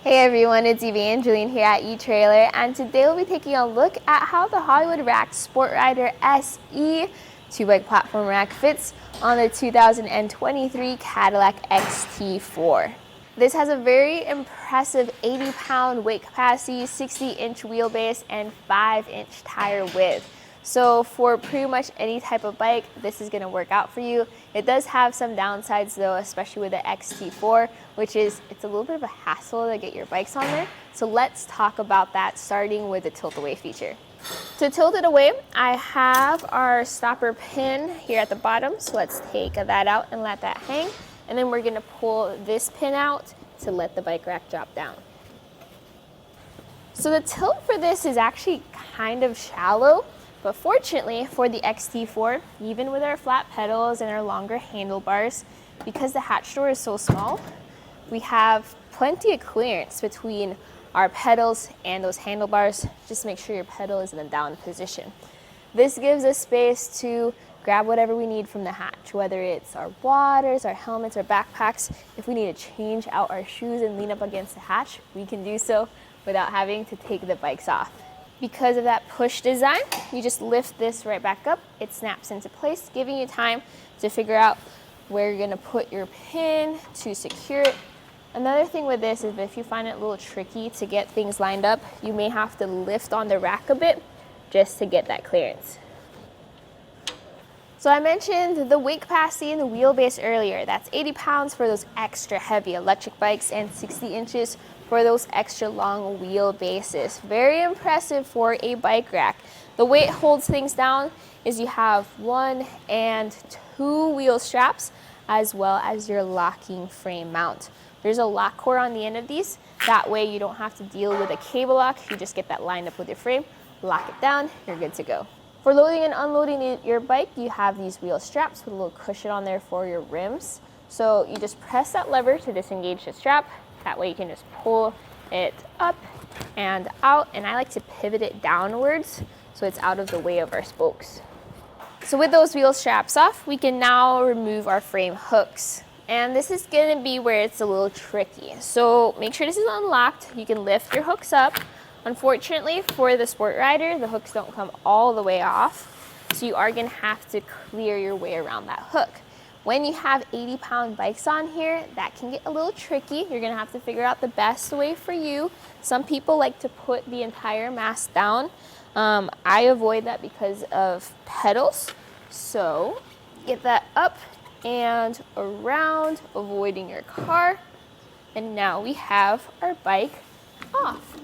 Hey everyone, it's Evangeline here at etrailer, and today we'll be taking a look at how the Hollywood Rack Sport Rider SE 2-bike platform rack fits on the 2023 Cadillac XT4. This has a very impressive 80-pound weight capacity, 60-inch wheelbase, and 5-inch tire width. So for pretty much any type of bike, this is going to work out for you. It does have some downsides though, especially with the XT4, which is it's a little bit of a hassle to get your bikes on there. So let's talk about that, starting with the tilt away feature. To tilt it away, I have our stopper pin here at the bottom. So let's take that out and let that hang. And then we're going to pull this pin out to let the bike rack drop down. So the tilt for this is actually kind of shallow. But fortunately for the XT4, even with our flat pedals and our longer handlebars, because the hatch door is so small, we have plenty of clearance between our pedals and those handlebars. Just make sure your pedal is in the down position. This gives us space to grab whatever we need from the hatch, whether it's our waters, our helmets, our backpacks. If we need to change out our shoes and lean up against the hatch, we can do so without having to take the bikes off. Because of that push design, you just lift this right back up. It snaps into place, giving you time to figure out where you're gonna put your pin to secure it. Another thing with this is if you find it a little tricky to get things lined up, you may have to lift on the rack a bit just to get that clearance. So I mentioned the weight capacity and the wheelbase earlier. That's 80 pounds for those extra heavy electric bikes and 60 inches for those extra long wheelbases. Very impressive for a bike rack. The way it holds things down is you have 1 and 2 wheel straps as well as your locking frame mount. There's a lock core on the end of these. That way you don't have to deal with a cable lock. You just get that lined up with your frame, lock it down, you're good to go. For loading and unloading your bike, you have these wheel straps with a little cushion on there for your rims. So you just press that lever to disengage the strap. That way you can just pull it up and out, and I like to pivot it downwards so it's out of the way of our spokes. So with those wheel straps off, we can now remove our frame hooks. And this is gonna be where it's a little tricky. So make sure this is unlocked. You can lift your hooks up. Unfortunately for the Sport Rider, the hooks don't come all the way off. So you are gonna have to clear your way around that hook. When you have 80-pound bikes on here, that can get a little tricky. You're gonna have to figure out the best way for you. Some people like to put the entire mass down. I avoid that because of pedals. So get that up and around, avoiding your car. And now we have our bike off.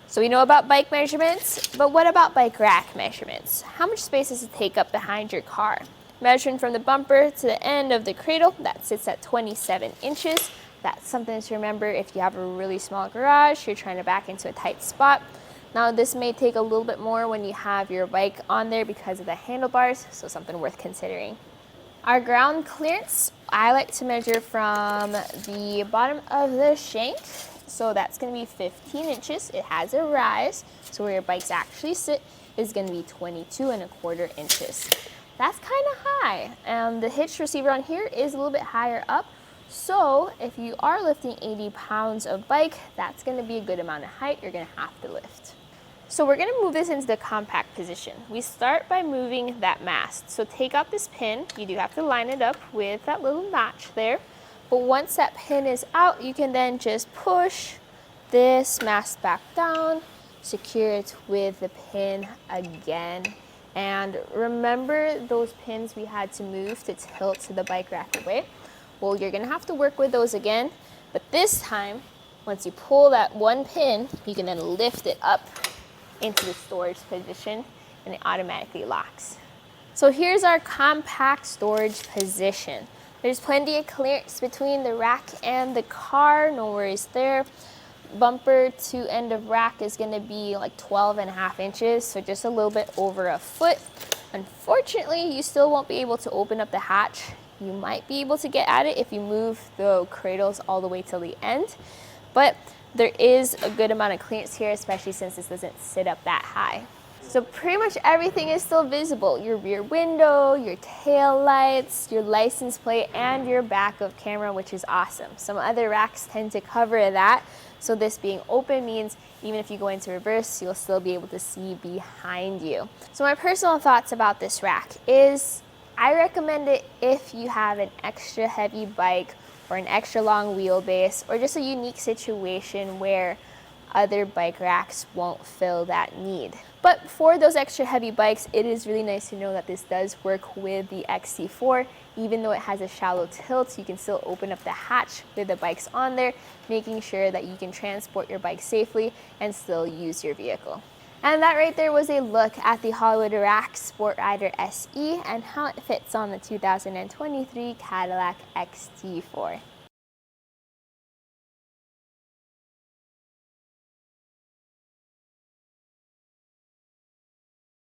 So we know about bike measurements, but what about bike rack measurements? How much space does it take up behind your car? Measuring from the bumper to the end of the cradle, that sits at 27 inches. That's something to remember if you have a really small garage, you're trying to back into a tight spot. Now this may take a little bit more when you have your bike on there because of the handlebars, so something worth considering. Our ground clearance, I like to measure from the bottom of the shank. So that's gonna be 15 inches. It has a rise, so where your bikes actually sit is gonna be 22¼ inches. That's kind of high, and the hitch receiver on here is a little bit higher up. So if you are lifting 80 pounds of bike, that's going to be a good amount of height you're going to have to lift. So we're going to move this into the compact position. We start by moving that mast. So take out this pin. You do have to line it up with that little notch there. But once that pin is out, you can then just push this mast back down, secure it with the pin again. And remember those pins we had to move to tilt the bike rack away? Well, you're gonna have to work with those again, but this time, once you pull that one pin, you can then lift it up into the storage position and it automatically locks. So here's our compact storage position. There's plenty of clearance between the rack and the car, no worries there. Bumper to end of rack is going to be like 12½ inches, so just a little bit over a foot. Unfortunately, you still won't be able to open up the hatch. You might be able to get at it if you move the cradles all the way till the end, but there is a good amount of clearance here, especially since this doesn't sit up that high. So pretty much everything is still visible. Your rear window, your tail lights, your license plate, and your backup camera, which is awesome. Some other racks tend to cover that. So this being open means even if you go into reverse, you'll still be able to see behind you. So my personal thoughts about this rack is I recommend it if you have an extra heavy bike or an extra long wheelbase or just a unique situation where other bike racks won't fill that need. But for those extra heavy bikes, it is really nice to know that this does work with the XT4. Even though it has a shallow tilt, you can still open up the hatch with the bikes on there, making sure that you can transport your bike safely and still use your vehicle. And that right there was a look at the Hollywood Rack Sport Rider SE and how it fits on the 2023 Cadillac XT4.